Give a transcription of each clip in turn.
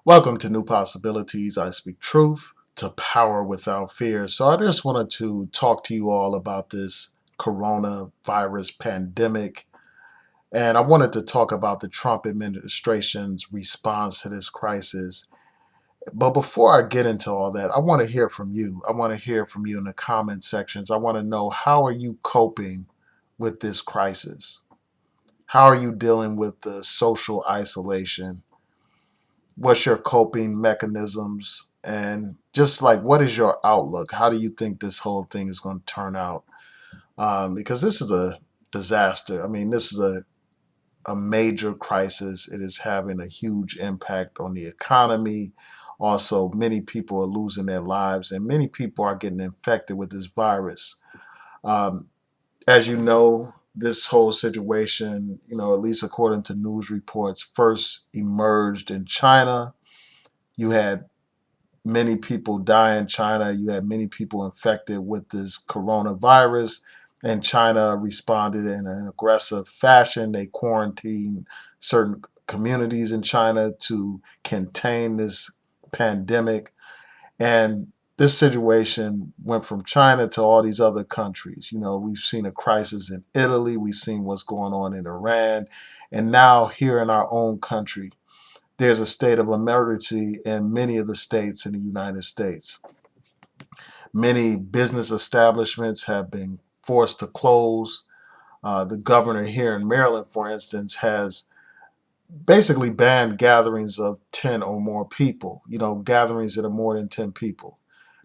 Welcome to New Possibilities. I speak truth to power without fear. So, I just wanted to talk to you all about this coronavirus pandemic. And I wanted to talk about the Trump administration's response to this crisis. But before I get into all that, I want to hear from you. I want to hear from you in the comment sections. I want to know, how are you coping with this crisis? How are you dealing with the social isolation? What's your coping mechanisms, and just like, what is your outlook? How do you think this whole thing is going to turn out? Because this is a disaster. I mean, this is a major crisis. It is having a huge impact on the economy. Also, many people are losing their lives, and many people are getting infected with this virus. um, as you know, this whole situation, at least according to news reports, first emerged in China. You had many people die in China. You had many people infected with this coronavirus, and China responded in an aggressive fashion. They quarantined certain communities in China to contain this pandemic. And this situation went from China to all these other countries. We've seen a crisis in Italy, we've seen what's going on in Iran, and now here in our own country there's a state of emergency in many of the states in the United States. Many business establishments have been forced to close. The governor here in Maryland, for instance, has basically banned gatherings of 10 or more people, gatherings that are more than 10 people,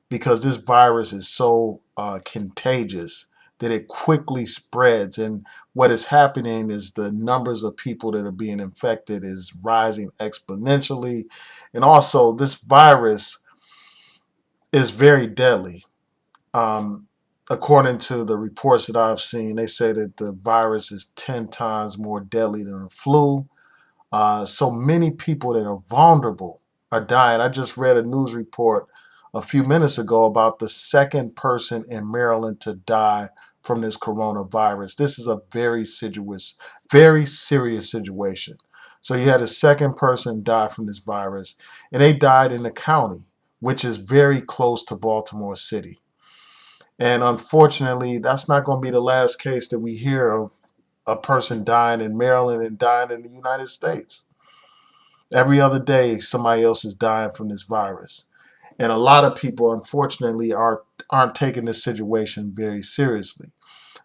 because this virus is so contagious that it quickly spreads. And what is happening is the numbers of people that are being infected is rising exponentially. And also, this virus is very deadly. Um, According to the reports that I've seen, they say that the virus is 10 times more deadly than the flu. So many people that are vulnerable are dying. I just read a news report a few minutes ago about the second person in Maryland to die from this coronavirus. This is a very serious situation. So you had a second person die from this virus, and they died in the county, which is very close to Baltimore City. And unfortunately, that's not going to be the last case that we hear of a person dying in Maryland and dying in the United States. Every other day, somebody else is dying from this virus. And a lot of people, unfortunately, aren't taking this situation very seriously.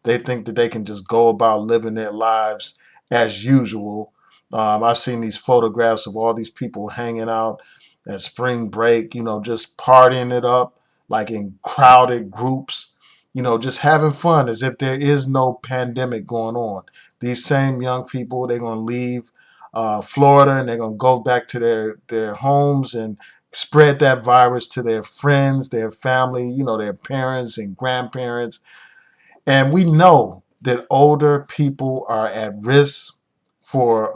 They think that they can just go about living their lives as usual. I've seen these photographs of all these people hanging out at spring break, just partying it up, like in crowded groups, just having fun as if there is no pandemic going on. These same young people, they're going to leave Florida, and they're going to go back to their homes and spread that virus to their friends, their family, their parents and grandparents. And we know that older people are at risk for,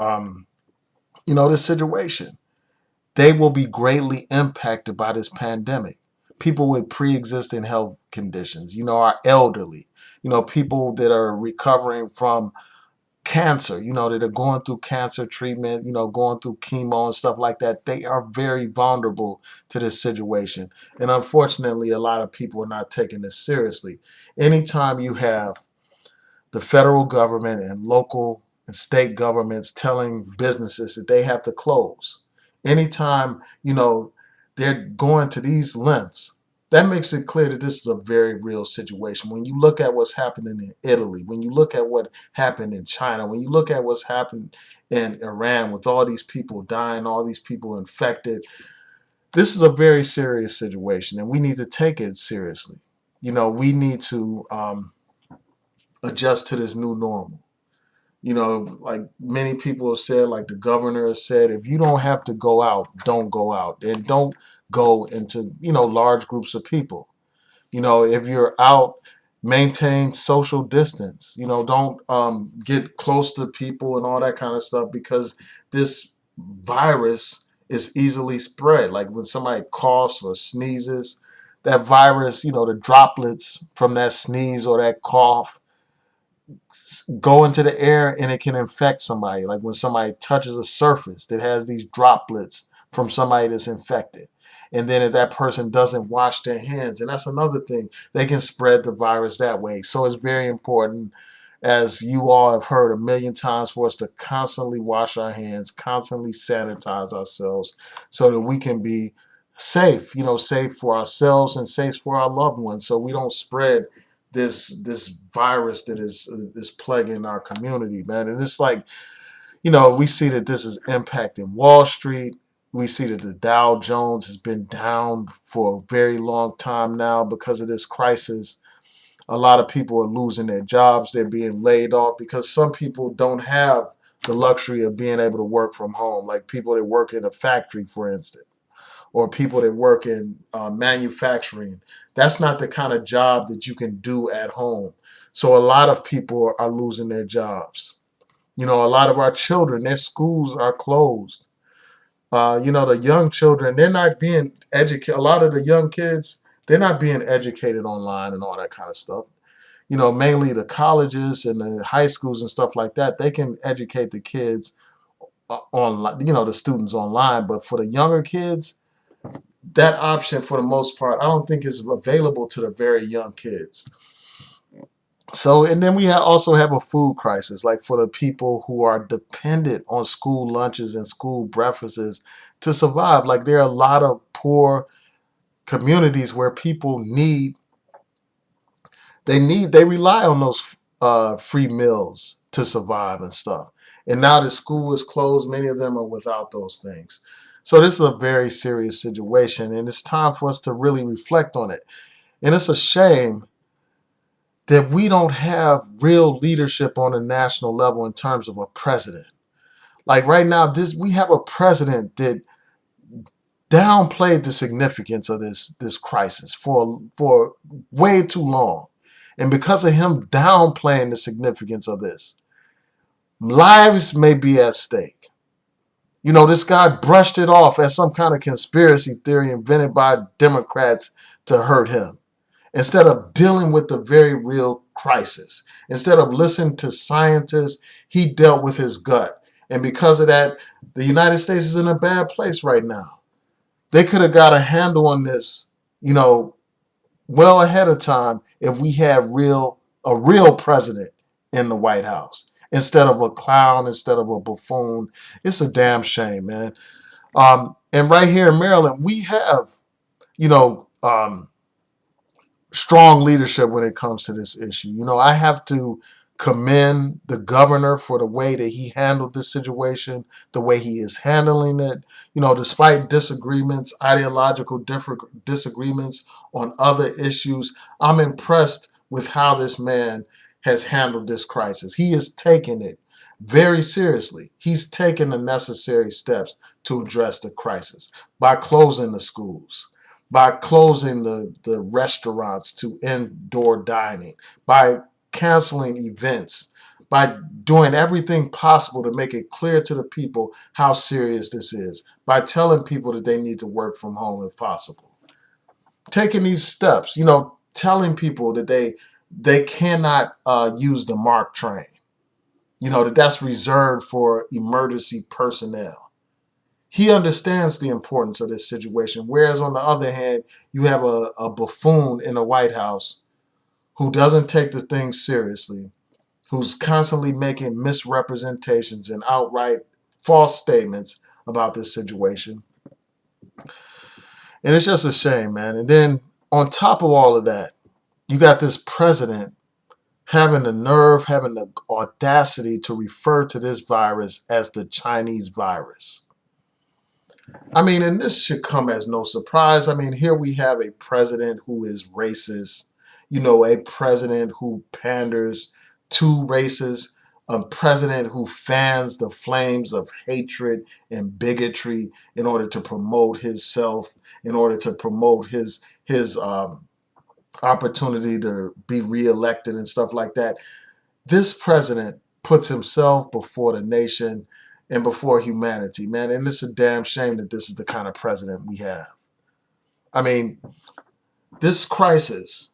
this situation. They will be greatly impacted by this pandemic. People with pre-existing health conditions, our elderly, people that are recovering from cancer, that are going through cancer treatment, going through chemo and stuff like that. They are very vulnerable to this situation. And unfortunately, a lot of people are not taking this seriously. Anytime you have the federal government and local and state governments telling businesses that they have to close, anytime, they're going to these lengths, that makes it clear that this is a very real situation. When you look at what's happening in Italy, when you look at what happened in China, when you look at what's happened in Iran with all these people dying, all these people infected, this is a very serious situation, and we need to take it seriously. We need to adjust to this new normal. Like many people have said, like the governor has said, if you don't have to go out, don't go out. And don't go into, large groups of people. If you're out, maintain social distance. Don't get close to people and all that kind of stuff, because this virus is easily spread. Like when somebody coughs or sneezes, that virus, the droplets from that sneeze or that cough go into the air, and it can infect somebody. Like when somebody touches a surface that has these droplets from somebody that's infected. And then if that person doesn't wash their hands, and that's another thing, they can spread the virus that way. So it's very important, as you all have heard a million times, for us to constantly wash our hands, constantly sanitize ourselves so that we can be safe, safe for ourselves and safe for our loved ones, so we don't spread this virus that is plaguing our community, man. And it's like, we see that this is impacting Wall Street. We see that the Dow Jones has been down for a very long time now because of this crisis. A lot of people are losing their jobs. They're being laid off because some people don't have the luxury of being able to work from home, like people that work in a factory, for instance, or people that work in manufacturing. That's not the kind of job that you can do at home. So a lot of people are losing their jobs. A lot of our children, their schools are closed. The young children, they're not being educated. A lot of the young kids, they're not being educated online and all that kind of stuff. Mainly the colleges and the high schools and stuff like that, they can educate the kids online, the students online. But for the younger kids, that option, for the most part, I don't think is available to the very young kids. So, and then we also have a food crisis, like for the people who are dependent on school lunches and school breakfasts to survive. Like there are a lot of poor communities where people they rely on those free meals to survive and stuff. And now that school is closed, many of them are without those things. So this is a very serious situation, and it's time for us to really reflect on it. And it's a shame that we don't have real leadership on a national level in terms of a president. Like right now, we have a president that downplayed the significance of this crisis for way too long. And because of him downplaying the significance of this, lives may be at stake. This guy brushed it off as some kind of conspiracy theory invented by Democrats to hurt him, instead of dealing with the very real crisis. Instead of listening to scientists, he dealt with his gut. And because of that, the United States is in a bad place right now. They could have got a handle on this, well ahead of time if we had a real president in the White House instead of a clown, instead of a buffoon. It's a damn shame, man. And right here in Maryland, we have, you know, um, strong leadership when it comes to this issue. I have to commend the governor for the way that he handled this situation, the way he is handling it. Despite disagreements, ideological disagreements on other issues, I'm impressed with how this man has handled this crisis. He has taken it very seriously. He's taken the necessary steps to address the crisis by closing the schools, by closing the restaurants to indoor dining, by canceling events, by doing everything possible to make it clear to the people how serious this is, by telling people that they need to work from home if possible. Taking these steps, telling people that they cannot use the MARC train, that's reserved for emergency personnel. He understands the importance of this situation. Whereas on the other hand, you have a buffoon in the White House who doesn't take the thing seriously, who's constantly making misrepresentations and outright false statements about this situation. And it's just a shame, man. And then on top of all of that, you got this president having the nerve, having the audacity to refer to this virus as the Chinese virus. I mean, and this should come as no surprise. I mean, here we have a president who is racist, a president who panders to races, a president who fans the flames of hatred and bigotry in order to promote himself, in order to promote his opportunity to be reelected and stuff like that. This president puts himself before the nation and before humanity, man. And it's a damn shame that this is the kind of president we have. I mean, this crisis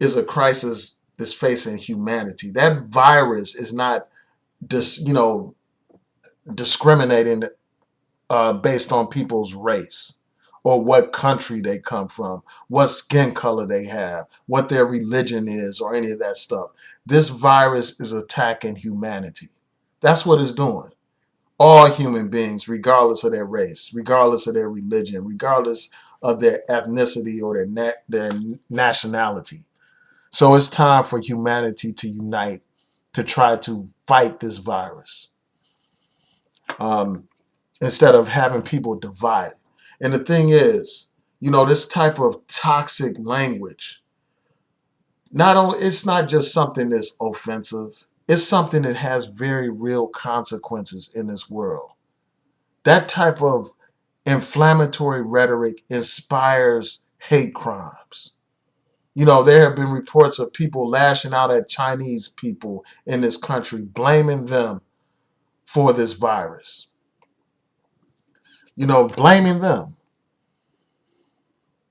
is a crisis that's facing humanity. That virus is not discriminating based on people's race or what country they come from, what skin color they have, what their religion is, or any of that stuff. This virus is attacking humanity. That's what it's doing. All human beings, regardless of their race, regardless of their religion, regardless of their ethnicity or their nationality. So it's time for humanity to unite to try to fight this virus. Um, Instead of having people divided. And the thing is, this type of toxic language, not only it's not just something that's offensive, it's something that has very real consequences in this world. That type of inflammatory rhetoric inspires hate crimes. There have been reports of people lashing out at Chinese people in this country, blaming them for this virus. Blaming them.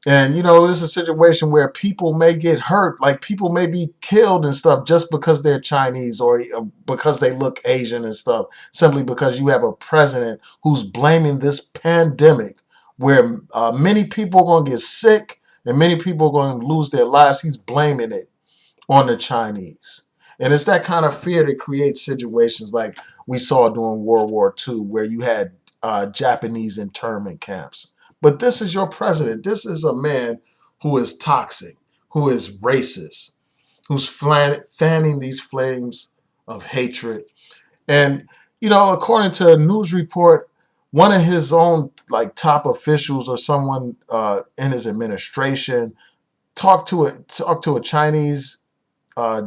And it's a situation where people may get hurt, like people may be killed and stuff just because they're Chinese or because they look Asian and stuff, simply because you have a president who's blaming this pandemic where many people are going to get sick and many people are going to lose their lives. He's blaming it on the Chinese. And it's that kind of fear that creates situations like we saw during World War II, where you had Japanese internment camps. But this is your president. This is a man who is toxic, who is racist, who's fanning these flames of hatred. And, according to a news report, one of his own like top officials or someone in his administration talked to a Chinese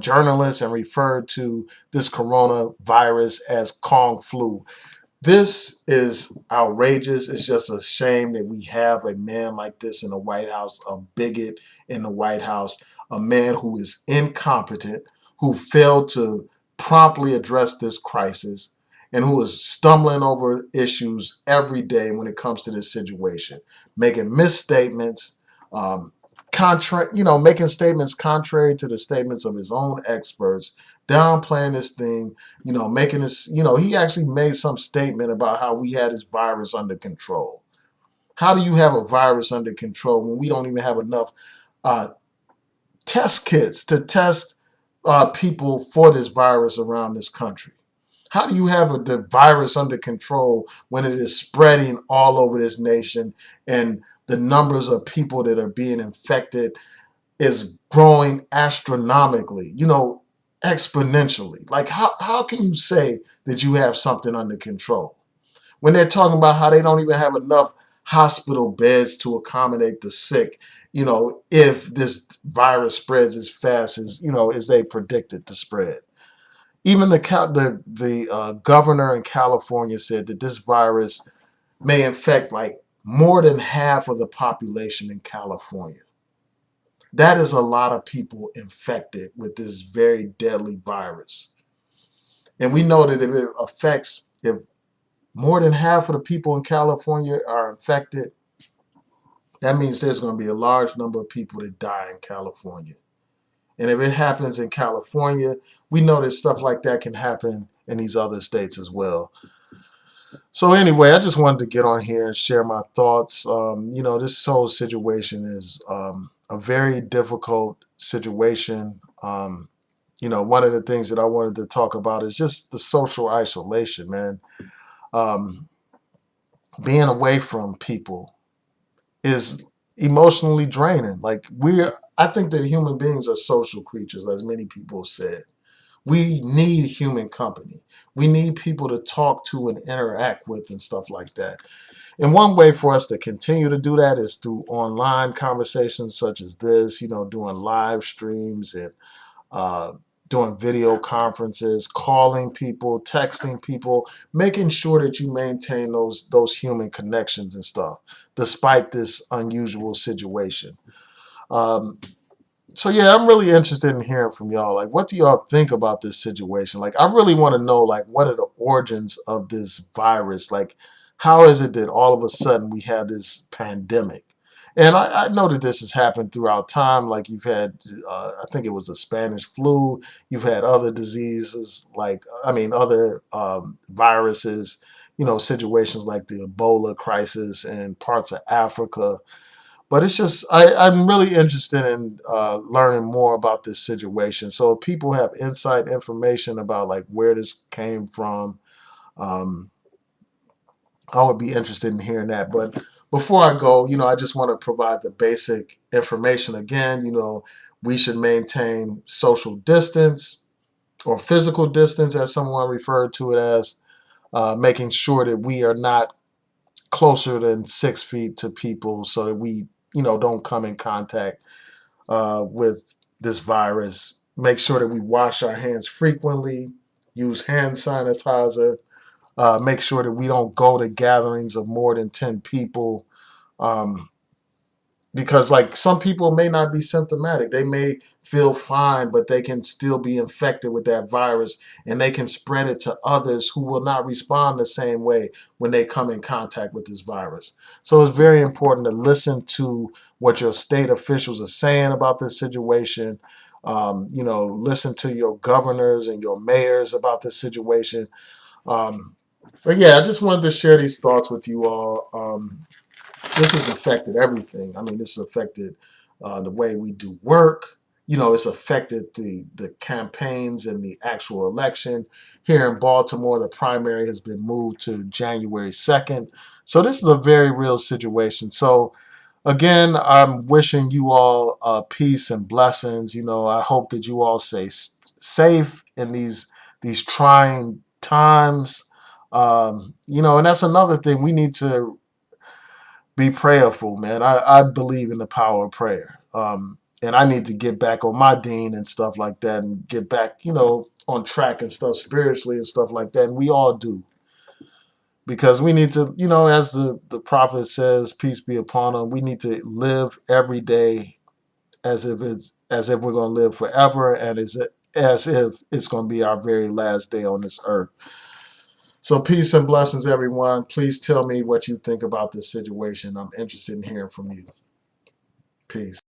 journalist and referred to this coronavirus as Kung flu. This is outrageous. It's just a shame that we have a man like this in the White House, a bigot in the White House, a man who is incompetent, who failed to promptly address this crisis, and who is stumbling over issues every day when it comes to this situation, making misstatements, um, making statements contrary to the statements of his own experts, downplaying this thing, making this, he actually made some statement about how we had this virus under control. How do you have a virus under control when we don't even have enough uh, test kits to test people for this virus around this country? How do you have the virus under control when it is spreading all over this nation and the numbers of people that are being infected is growing astronomically, exponentially? Like, how can you say that you have something under control when they're talking about how they don't even have enough hospital beds to accommodate the sick, if this virus spreads as fast as they predicted to spread? Even the governor in California said that this virus may infect like more than half of the population in California. That is a lot of people infected with this very deadly virus. And we know that if more than half of the people in California are infected, that means there's going to be a large number of people that die in California. And if it happens in California, we know that stuff like that can happen in these other states as well. So anyway, I just wanted to get on here and share my thoughts. This whole situation is a very difficult situation. One of the things that I wanted to talk about is just the social isolation, man. Um, Being away from people is emotionally draining. I think that human beings are social creatures, as many people have said. We need human company. We need people to talk to and interact with and stuff like that. And one way for us to continue to do that is through online conversations such as this, doing live streams and uh, doing video conferences, calling people, texting people, making sure that you maintain those human connections and stuff, despite this unusual situation. Um, so yeah, I'm really interested in hearing from y'all. Like, what do y'all think about this situation? Like, I really want to know, like, what are the origins of this virus? Like, how is it that all of a sudden we have this pandemic? And I know that this has happened throughout time. Like, you've had, I think it was the Spanish flu. You've had other diseases, other viruses. situations like the Ebola crisis in parts of Africa. But it's just, I'm really interested in learning more about this situation. So if people have inside information about like where this came from, um, I would be interested in hearing that. But before I go, I just want to provide the basic information again. We should maintain social distance or physical distance, as someone referred to it as, making sure that we are not closer than 6 feet to people so that we, don't come in contact with this virus. Make sure that we wash our hands frequently, use hand sanitizer, make sure that we don't go to gatherings of more than 10 people. Um, because like some people may not be symptomatic, they may feel fine, but they can still be infected with that virus, and they can spread it to others who will not respond the same way when they come in contact with this virus. So it's very important to listen to what your state officials are saying about this situation. Listen to your governors and your mayors about this situation. But yeah, I just wanted to share these thoughts with you all. This has affected everything. I mean, this has affected the way we do work. It's affected the campaigns and the actual election. Here in Baltimore, the primary has been moved to January 2nd. So this is a very real situation. So again, I'm wishing you all peace and blessings. I hope that you all stay safe in these trying times. And that's another thing we need to be prayerful, man. I believe in the power of prayer. And I need to get back on my dean and stuff like that and get back, on track and stuff spiritually and stuff like that. And we all do. Because we need to, as the prophet says, peace be upon him, we need to live every day as if we're going to live forever, and as if it's going to be our very last day on this earth. So peace and blessings, everyone. Please tell me what you think about this situation. I'm interested in hearing from you. Peace.